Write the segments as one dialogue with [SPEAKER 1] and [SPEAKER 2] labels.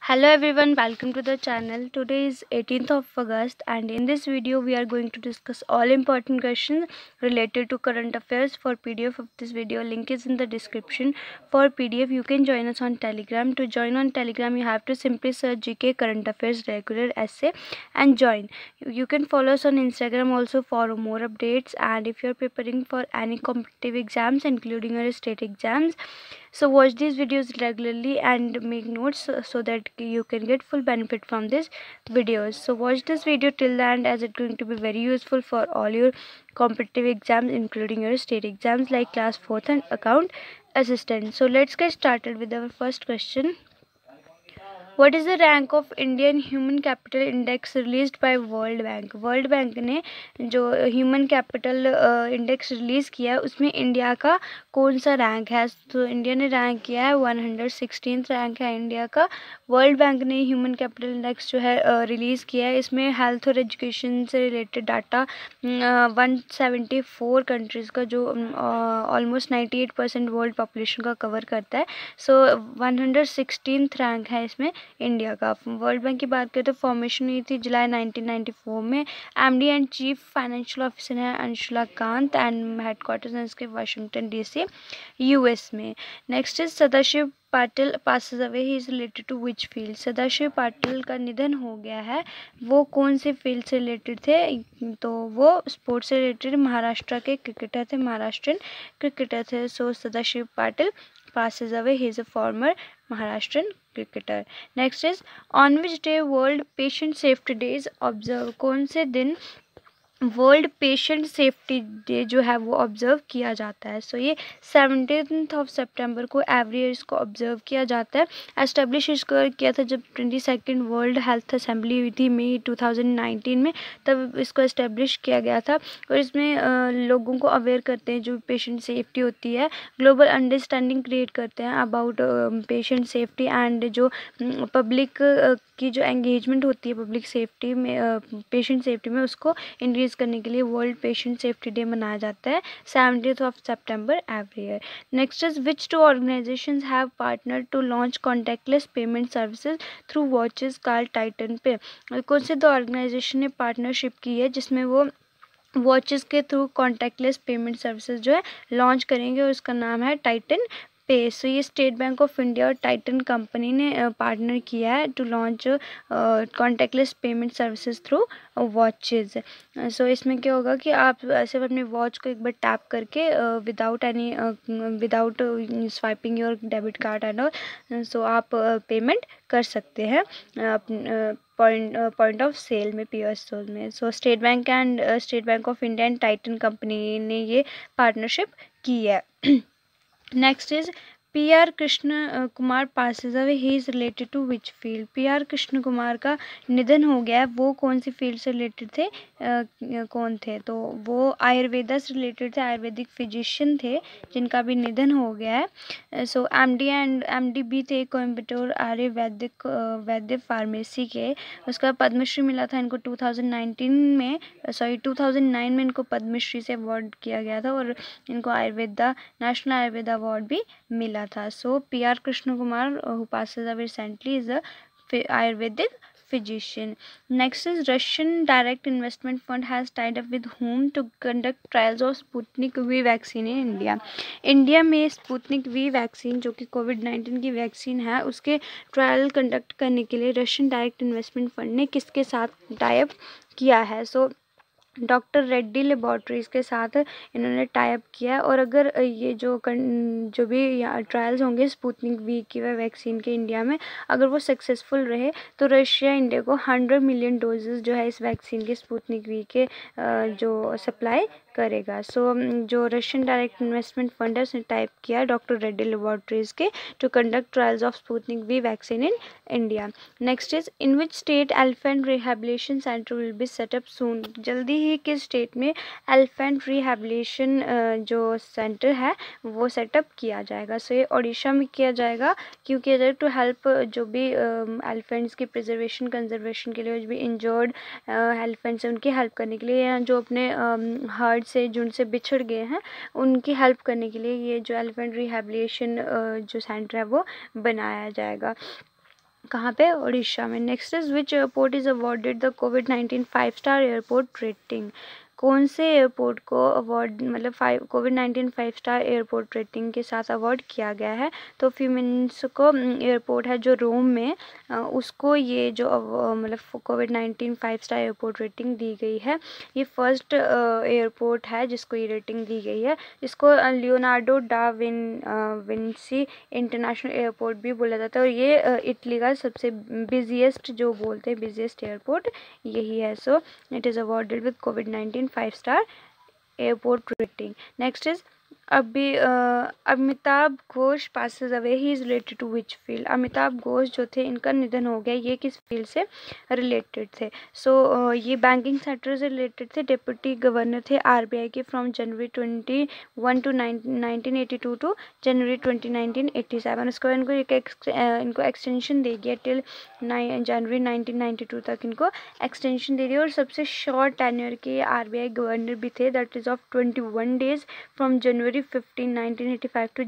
[SPEAKER 1] Hello everyone, welcome to the channel. Today is 18th of August and in this video we are going to discuss all important questions related to current affairs. For PDF of this video, link is in the description. For PDF you can join us on Telegram. To join on Telegram you have to simply search GK current affairs regular essay and join. You can follow us on Instagram also for more updates, and if you are preparing for any competitive exams including your state exams, so watch these videos regularly and make notes so that you can get full benefit from these videos. So watch this video till the end, as it's going to be very useful for all your competitive exams including your state exams like class 4th and account assistant. So let's get started with our first question. What is the rank of Indian Human Capital Index released by World Bank? World bank ने जो human capital index release किया है उसमें India का कौन सा rank है? तो इंडिया ने रैंक किया है 116th रैंक है इंडिया का। वर्ल्ड बैंक ने ह्यूमन कैपिटल इंडेक्स जो है रिलीज़ किया है। इसमें हेल्थ और एजुकेशन से रिलेटेड डाटा 174 कंट्रीज़ का जो ऑलमोस्ट 98% वर्ल्ड पॉपुलेशन का कवर करता है। सो 116th रैंक है इसमें इंडिया का। वर्ल्ड बैंक की बात करें तो फॉर्मेशन हुई थी जुलाई 1994 में। MD and chief financial officer है अंशुला कांत एंड हेडक्वार्टर्स है इसके वाशिंगटन डीसी यूएस में। Next is Sadashiv Patil passes away, he is related to which field? Sadashiv Patil का निधन हो गया है, वो कौन से फील्ड से रिलेटेड थे? तो वो स्पोर्ट्स से रिलेटेड महाराष्ट्र के क्रिकेटर थे, महाराष्ट्रियन क्रिकेटर थे। सो Sadashiv Patil passes away, he is a former Maharashtrian cricketer. Next is on which day World Patient Safety Day is observed? कौन से दिन वर्ल्ड पेशेंट सेफ्टी डे जो है वो ऑब्ज़र्व किया जाता है? सो ये 17th of September को एवरी ईयर इसको ऑब्ज़र्व किया जाता है। एस्टेब्लिश इसको किया था जब 22nd वर्ल्ड हेल्थ असेंबली हुई थी मई 2019 में, तब इसको एस्टेब्लिश किया गया था। और इसमें लोगों को अवेयर करते हैं जो पेशेंट सेफ्टी होती है, ग्लोबल अंडरस्टैंडिंग क्रिएट करते हैं अबाउट पेशेंट सेफ्टी एंड जो पब्लिक की जो एंगेजमेंट होती है पब्लिक सेफ्टी में, पेशेंट सेफ्टी में, उसको इंक्रीज करने के लिए वर्ल्ड पेशेंट सेफ्टी डे मनाया जाता है 17th of September every year. Next is which two organisations have partner to launch contactless payment services through watches called Titan Pay? कौन से दो ऑर्गेनाइजेशन ने पार्टनरशिप की है जिसमें वो वॉचेस के थ्रू कॉन्टैक्टलेस पेमेंट सर्विसेज जो है लॉन्च करेंगे, और उसका नाम है टाइटन पे? सो ये स्टेट बैंक ऑफ इंडिया और टाइटन कंपनी ने पार्टनर किया है to launch contactless payment services through watches. So इसमें क्या होगा कि आप सिर्फ अपनी वॉच को एक बार टैप करके without swiping your debit card and all, so आप पेमेंट कर सकते हैं पॉइंट ऑफ सेल में, पीओएस स्टोर में। So State Bank of India and Titan company ने ये पार्टनरशिप की है। Next is PR Krishna Kumar passes away, he is related to which field? PR Krishna Kumar का निधन हो गया है, वो कौन सी फील्ड से रिलेटेड थे? कौन थे? तो वो आयुर्वेदा से रिलेटेड थे, आयुर्वेदिक फिजिशियन थे जिनका भी निधन हो गया है। सो MD भी थे कोयम्बटूर आर्य वैद्य फार्मेसी के। उसका पद्मश्री मिला था इनको 2009 में इनको पद्मश्री से अवार्ड किया गया था, और इनको नेशनल आयुर्वेदा अवार्ड भी मिला था। सो PR Krishna Kumar who passes away recently is a Ayurvedic physician. Next is Russian direct investment fund has tied up with whom to conduct trials of Sputnik V vaccine in India? India में Sputnik V vaccine जो कि कोविड-19 की vaccine है उसके trial conduct करने के लिए Russian direct investment fund ने किसके साथ टाई अप किया है? सो डॉक्टर रेड्डी लेबॉर्ट्रीज़ के साथ इन्होंने टाई अप किया है। और अगर ये जो भी ट्रायल्स होंगे स्पुतनिक वी की वैक्सीन के इंडिया में, अगर वो सक्सेसफुल रहे तो रशिया इंडिया को 100 मिलियन डोजेज़ जो है इस वैक्सीन के स्पुतनिक वी के जो सप्लाई करेगा। सो जो रशियन डायरेक्ट इन्वेस्टमेंट फंड है उसने टाइप किया डॉक्टर रेड्डी लेबॉर्ट्रीज़ के to conduct trials of Sputnik V vaccine in India. Next is in which state elephant rehabilitation centre will be set up soon? जल्दी ही किस स्टेट में एलिफेंट रिहेबिलिटेशन जो centre है वो सेटअप किया जाएगा? सो ये ओडिशा में किया जाएगा, क्योंकि अगर टू हेल्प जो भी एलिफेंट्स की प्रिजर्वेशन कंजर्वेशन के लिए जो भी इंजर्ड एलिफेंट्स हैं उनकी हेल्प करने के लिए, या जो अपने हर्ड से झुंड से बिछड़ गए हैं उनकी हेल्प करने के लिए ये जो एलिफेंट रिहेबिलिटेशन जो सेंटर है वो बनाया जाएगा। कहाँ पे, उड़ीसा में। Next is which airport is awarded the covid five star airport rating. कौन से एयरपोर्ट को अवार्ड मतलब कोविड-19 5-स्टार एयरपोर्ट रेटिंग के साथ अवार्ड किया गया है? तो फ्यूमिन्स्को एयरपोर्ट है जो रोम में, उसको ये जो मतलब कोविड-19 5-स्टार एयरपोर्ट रेटिंग दी गई है। ये फर्स्ट एयरपोर्ट है जिसको ये रेटिंग दी गई है, जिसको Leonardo da Vinci international airport भी बोला जाता है। और ये इटली का सबसे बिजिएस्ट, जो बोलते हैं बिजिएस्ट एयरपोर्ट यही है। So it is awarded with कोविड-19 five star airport rating. Next is Amitabh Ghosh passes away, he is related to which field. Amitabh Ghosh जो थे, इनका निधन हो गया, ये किस फील्ड से रिलेटेड थे? सो ये बैंकिंग सेक्टर से रिलेटेड थे। डिप्टी गवर्नर थे आरबीआई के फ्रॉम जनवरी 21 टू 1982 टू जनवरी 20 1987। उसके बाद इनको एक्सटेंशन दे दिया टिल जनवरी 1992 तक इनको एक्सटेंशन दे दिया। और सबसे शॉर्ट टेन्योर के आरबीआई गवर्नर भी थे, that is of 21 days from January 15 1985 to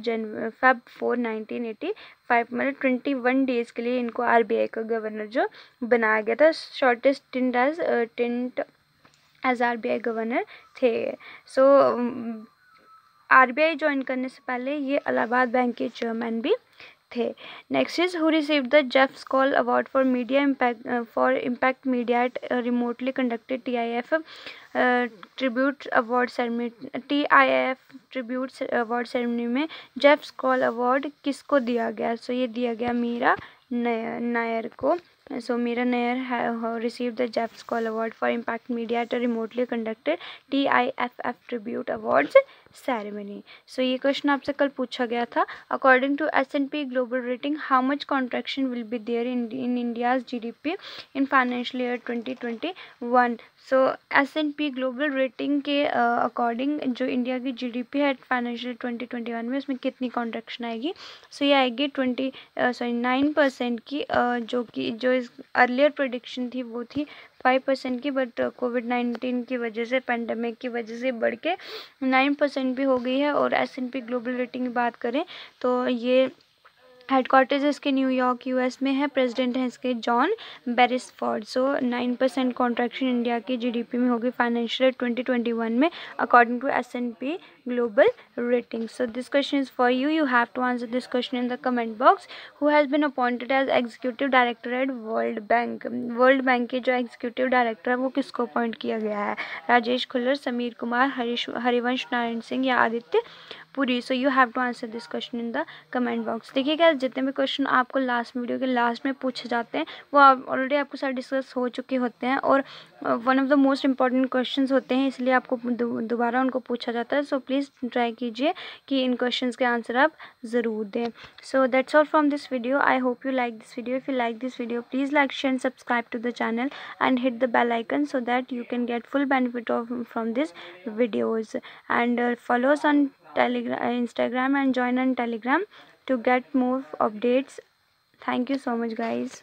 [SPEAKER 1] Feb 4 1985। मतलब 21 डेज़ के लिए इनको आरबीआई का गवर्नर जो बनाया गया था। Shortest stint as RBI governor थे। सो आरबीआई ज्वाइन करने से पहले ये इलाहाबाद बैंक के चेयरमैन भी थे। Next is who received the Jeff Skoll award for media impact media at remotely conducted TIFF tribute award ceremony. TIFF tribute award ceremony में Jeff Skoll award किसको दिया गया? सो ये दिया गया मीरा नायर को। So Meera Nair received the Jeff Skoll Award for Impact Media at a remotely conducted TIFF Tribute Awards ceremony. So ये question आपसे कल पूछा गया था। According to S&P Global Rating, how much contraction will be there in India's GDP in financial year 2021? So S&P Global Rating के according जो India की GDP है फाइनेंशियल 2021 में, उसमें कितनी कॉन्ट्रैक्शन आएगी? सो ये आएगी 9% की, जो अर्लियर प्रेडिक्शन थी वो थी 5% की, बट कोविड-19 की वजह से, पेंडेमिक की वजह से बढ़ के 9% भी हो गई है। और S&P ग्लोबल रेटिंग की बात करें तो ये हेडक्वार्टर्स इसके न्यूयॉर्क यूएस में है, प्रेसिडेंट हैं इसके John Berisford. So 9% contraction India की जीडीपी में होगी फाइनेंशियल 2021 में according to S&P global rating. So this question is for you, you have to answer this question in the comment box. Who has been appointed as executive director at World Bank? World Bank के जो executive director है वो किसको appoint किया गया है? राजेश खुल्लर, समीर कुमार, हरिवंश नारायण सिंह या Aditya Puri? So you have to answer this question in the comment box. देखिएगा जितने भी क्वेश्चन आपको लास्ट वीडियो के लास्ट में पूछे जाते हैं वो ऑलरेडी आपको सारे डिस्कस हो चुके होते हैं और one of the most important questions होते हैं, इसलिए आपको दोबारा उनको पूछा जाता है। सो प्लीज़ ट्राई कीजिए कि इन क्वेश्चंस के आंसर आप ज़रूर दें। So that's all from this video. I hope you like this video. If you like this video, please like, share and subscribe to the channel and hit the bell icon so that you can get full benefit from these videos. And follow us on Instagram and join on Telegram to get more updates. Thank you so much guys.